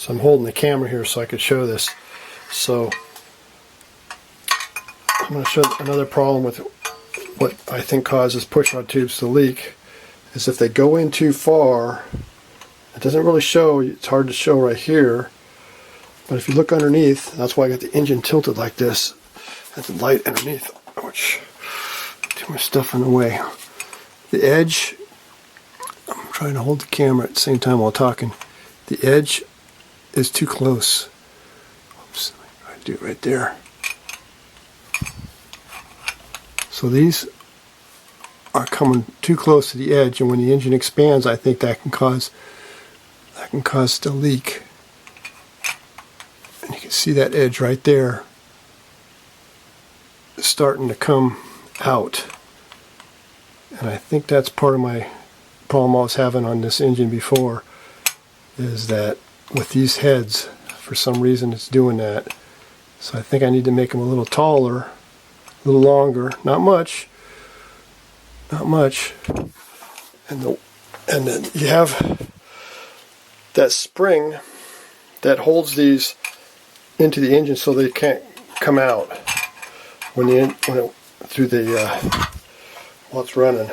So I'm holding the camera here so I could show this. So I'm going to show another problem with what I think causes pushrod tubes to leak is if they go in too far. It doesn't really show, it's hard to show right here, but if you look underneath, that's why I got the engine tilted like this, at the light underneath, which too much stuff in the way. The edge, I'm trying to hold the camera at the same time while talking, the edge is too close. Oops, I do it right there. So these are coming too close to the edge, and when the engine expands, I think that can cause it to leak. And you can see that edge right there starting to come out. And I think that's part of my problem I was having on this engine before, is that with these heads, for some reason it's doing that. So I think I need to make them a little taller, a little longer, not much. And then you have that spring that holds these into the engine so they can't come out while it's running.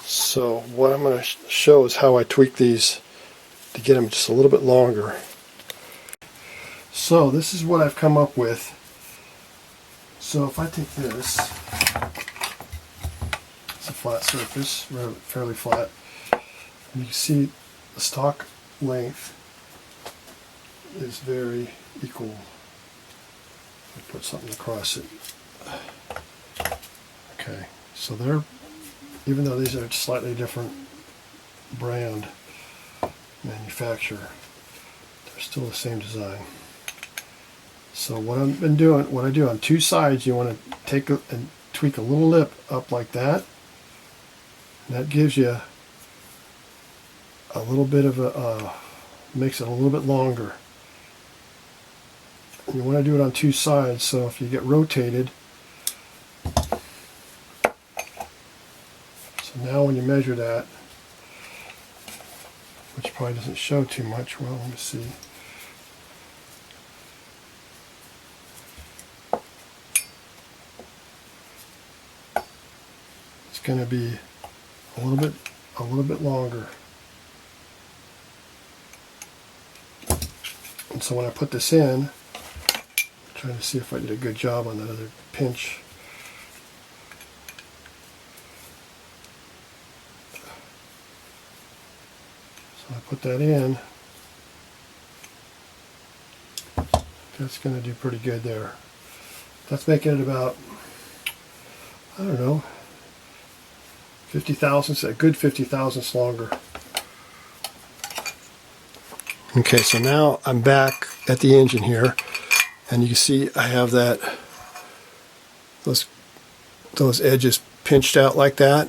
So what I'm going to show is how I tweak these to get them just a little bit longer. So this is what I've come up with. So if I take this, it's a flat surface, fairly flat, and you can see the stock length is very equal. I put something across it. Okay, so they're, even though these are slightly different brand manufacturer, they're still the same design. So what I do on two sides, you want to take and tweak a little lip up like that. And that gives you a little bit of makes it a little bit longer. And you want to do it on two sides, so if you get rotated, so now when you measure that, which probably doesn't show too much, well, let me see. It's going to be a little bit longer. And so when I put this in, I'm trying to see if I did a good job on that other pinch. So I put that in. That's going to do pretty good there. That's making it about, I don't know, 50 thousandths, a good 50 thousandths longer. Okay, so now I'm back at the engine here, and you can see I have those edges pinched out like that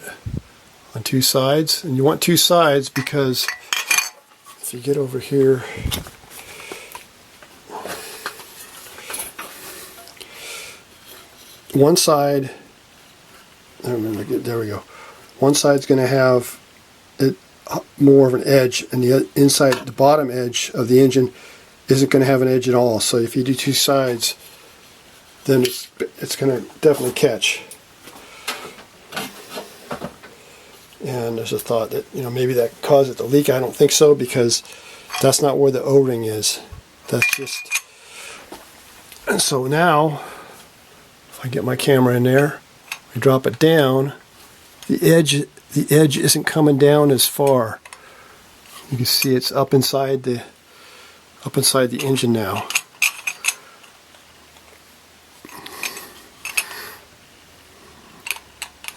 on two sides. And you want two sides because if you get over here, one side, there we go. One side's going to have it more of an edge, and the inside, the bottom edge of the engine isn't going to have an edge at all. So if you do two sides, then it's going to definitely catch. And there's a thought that, you know, maybe that caused it to leak. I don't think so, because that's not where the O-ring is. That's just. And so now, if I get my camera in there, I drop it down. The edge isn't coming down as far. You can see it's up inside the engine now.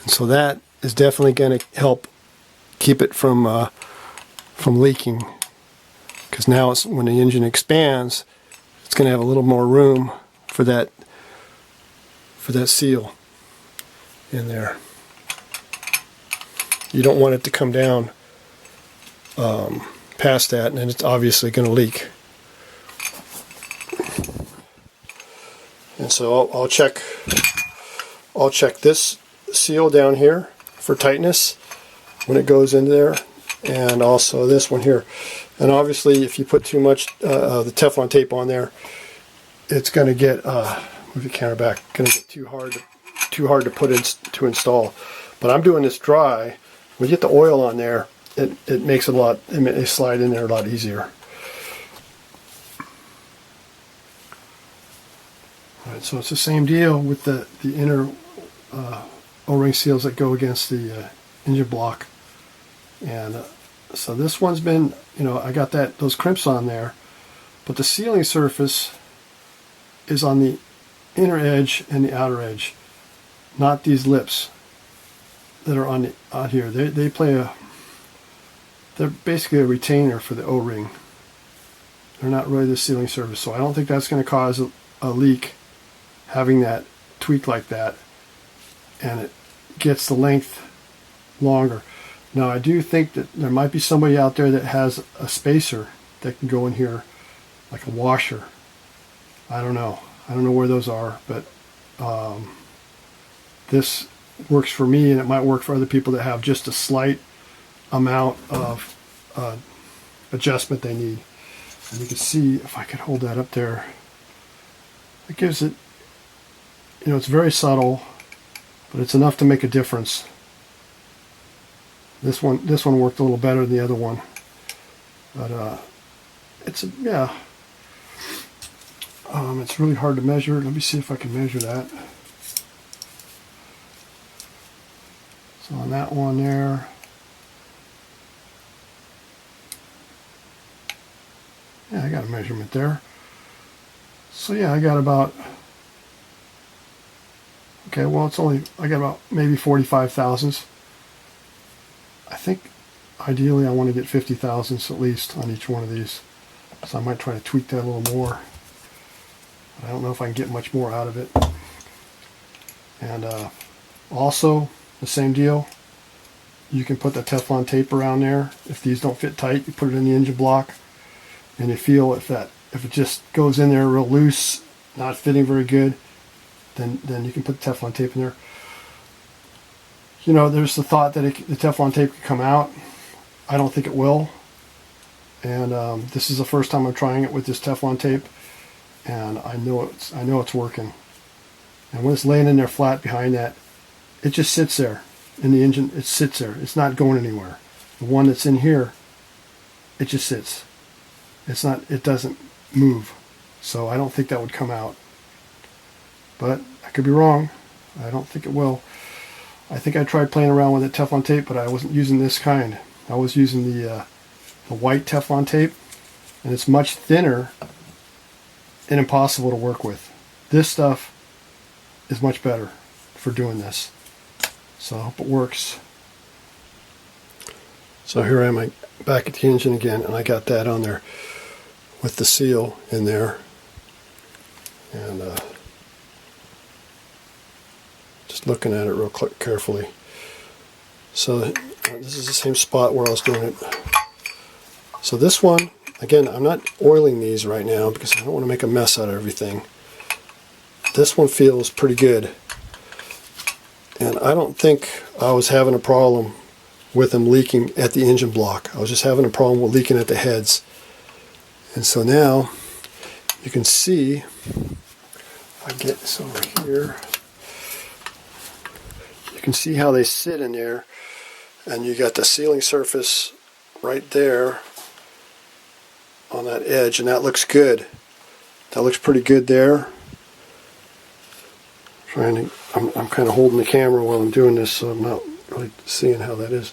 And so that is definitely going to help keep it from leaking, because now when the engine expands, it's going to have a little more room for that seal in there. You don't want it to come down past that, and then it's obviously going to leak. And so I'll check this seal down here for tightness when it goes in there. and also this one here. And obviously, if you put too much the Teflon tape on there, it's going to get move the camera back. Going to get too hard to put in to install. But I'm doing this dry. When you get the oil on there, it makes it a lot. They slide in there a lot easier. All right, so it's the same deal with the inner O-ring seals that go against the engine block. And so this one's been, I got those crimps on there, but the sealing surface is on the inner edge and the outer edge, not these lips that are out here. They're basically a retainer for the O-ring. They're not really the sealing surface, so I don't think that's going to cause a leak, having that tweak like that, and it gets the length longer. Now I do think that there might be somebody out there that has a spacer that can go in here, like a washer. I don't know where those are, but this works for me, and it might work for other people that have just a slight amount of adjustment they need. And you can see, if I could hold that up there, it gives it, it's very subtle, but it's enough to make a difference. This one worked a little better than the other one, but it's really hard to measure. Let me see if I can measure that. So on that one there, yeah, I got a measurement there. So yeah, I got about, okay, well I got about maybe 45 thousandths. I think ideally I want to get 50 thousandths at least on each one of these. So I might try to tweak that a little more. But I don't know if I can get much more out of it. And also, the same deal. You can put the Teflon tape around there. If these don't fit tight, you put it in the engine block. And you feel if it just goes in there real loose, not fitting very good, then you can put the Teflon tape in there. There's the thought that the Teflon tape could come out. I don't think it will. And this is the first time I'm trying it with this Teflon tape, and I know it's working. And when it's laying in there flat behind that, it just sits there in the engine. It sits there. It's not going anywhere. The one that's in here, it just sits. It doesn't move. So I don't think that would come out. But I could be wrong. I don't think it will. I think I tried playing around with the Teflon tape, but I wasn't using this kind. I was using the white Teflon tape, and it's much thinner and impossible to work with. This stuff is much better for doing this. So I hope it works. So here I am back at the engine again, and I got that on there with the seal in there. And just looking at it real carefully. So this is the same spot where I was doing it. So this one, again, I'm not oiling these right now because I don't want to make a mess out of everything. This one feels pretty good. And I don't think I was having a problem with them leaking at the engine block. I was just having a problem with leaking at the heads. And so now you can see, if I get this over here, you can see how they sit in there, and you got the sealing surface right there on that edge, and that looks good. That looks pretty good there. I'm kind of holding the camera while I'm doing this, so I'm not really seeing how that is.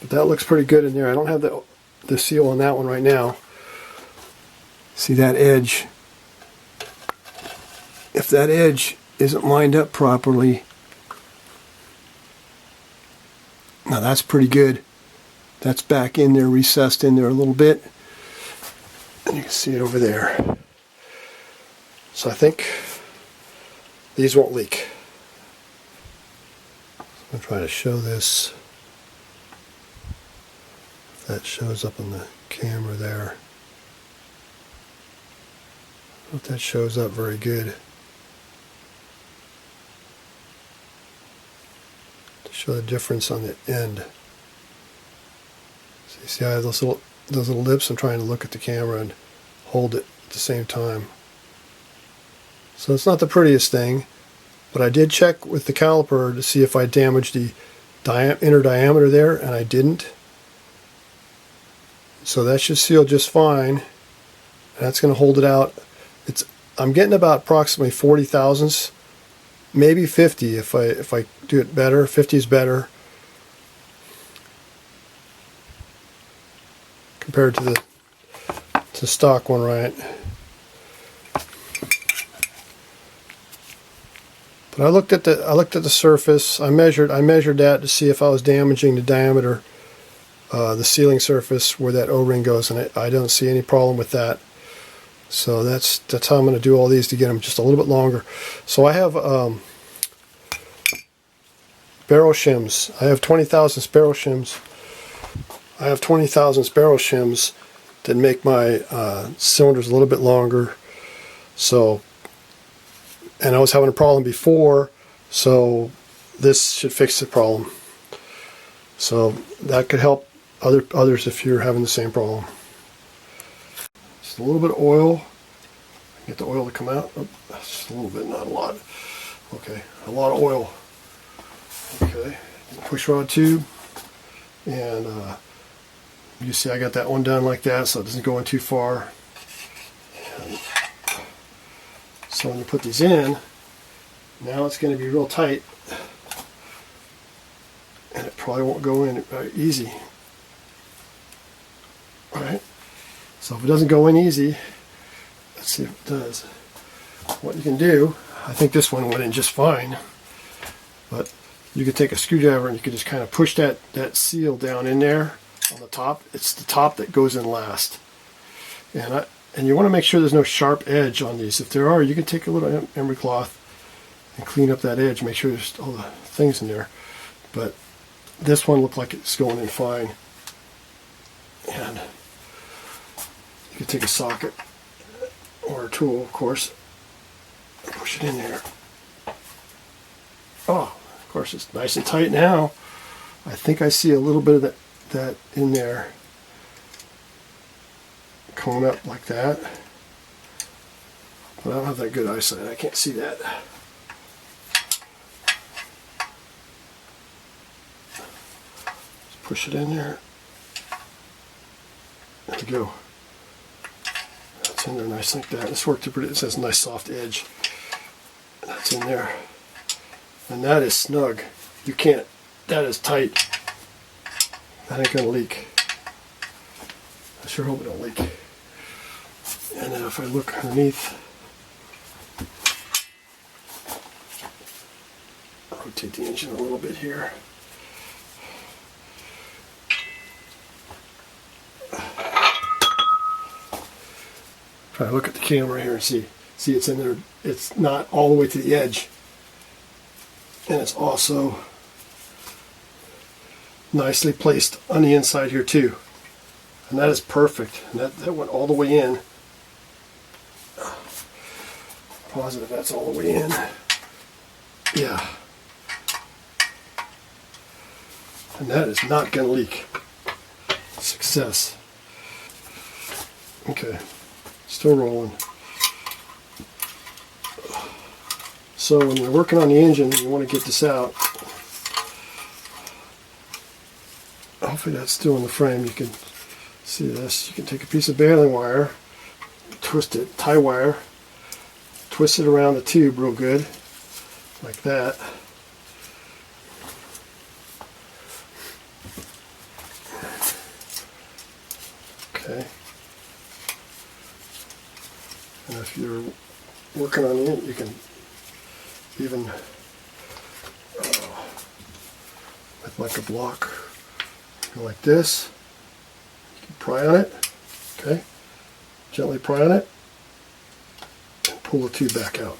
But that looks pretty good in there. I don't have the seal on that one right now. See that edge? If that edge isn't lined up properly, now that's pretty good. That's back in there, recessed in there a little bit. And you can see it over there. So I think these won't leak. I'm going to try to show this. If that shows up on the camera there. I hope that shows up very good. To show the difference on the end. see I have those little lips. I'm trying to look at the camera and hold it at the same time. So it's not the prettiest thing, but I did check with the caliper to see if I damaged the inner diameter there, and I didn't. So that should seal just fine. That's going to hold it out. I'm getting about approximately 40 thousandths, maybe 50 if I do it better. 50 is better compared to the stock one, right? But I looked at the surface. I measured that to see if I was damaging the diameter, the sealing surface where that O-ring goes, and I don't see any problem with that. So that's how I'm going to do all these to get them just a little bit longer. So I have barrel shims. I have 20,000 barrel shims. I have 20,000 barrel shims that make my cylinders a little bit longer. So, and I was having a problem before, so this should fix the problem. So that could help others if you're having the same problem. Just a little bit of oil. Get the oil to come out. Oh, just a little bit, not a lot. Okay, a lot of oil. Okay, pushrod tube, and you see I got that one done like that, so it doesn't go in too far. And so when you put these in, now it's going to be real tight, and it probably won't go in easy. All right. So if it doesn't go in easy, let's see if it does. What you can do, I think this one went in just fine, but you could take a screwdriver and you could just kind of push that seal down in there on the top. It's the top that goes in last. And you want to make sure there's no sharp edge on these. If there are, you can take a little emery cloth and clean up that edge, make sure there's all the things in there. But this one looked like it's going in fine. And you can take a socket or a tool, of course, and push it in there. Oh, of course, it's nice and tight now. I think I see a little bit of that in there. Coming up like that. But I don't have that good eyesight. I can't see that. Just push it in there. There we go. That's in there nice like that. This worked pretty. It has a nice soft edge. That's in there. And that is snug. You can't. That is tight. That ain't gonna leak. I sure hope it don't leak. And then if I look underneath, rotate the engine a little bit here. Try to look at the camera here and see it's in there. It's not all the way to the edge, and it's also nicely placed on the inside here too, and that is perfect. And that went all the way in. Positive that's all the way in. Yeah. And that is not going to leak. Success. Okay. Still rolling. So when you're working on the engine, you want to get this out. Hopefully that's still in the frame. You can see this. You can take a piece of baling wire, twist it, tie wire, twist it around the tube real good, like that. Okay. And if you're working on it, you can even, with like a block, go like this. You can pry on it, okay? Gently pry on it, and pull the tube back out,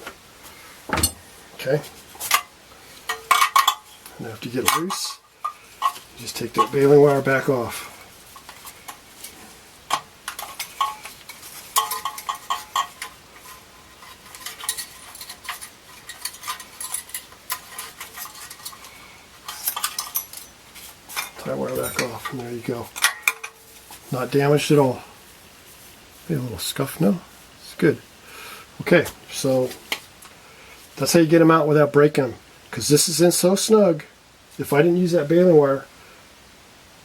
okay? And after you get it loose, you just take that baling wire back off. Tie wire back off, and there you go. Not damaged at all. Maybe a little scuff, no? It's good. Okay, so that's how you get them out without breaking them. Because this is in so snug, if I didn't use that baling wire,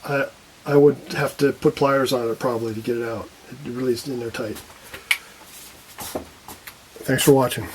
I would have to put pliers on it probably to get it out. It really is in there tight. Thanks for watching.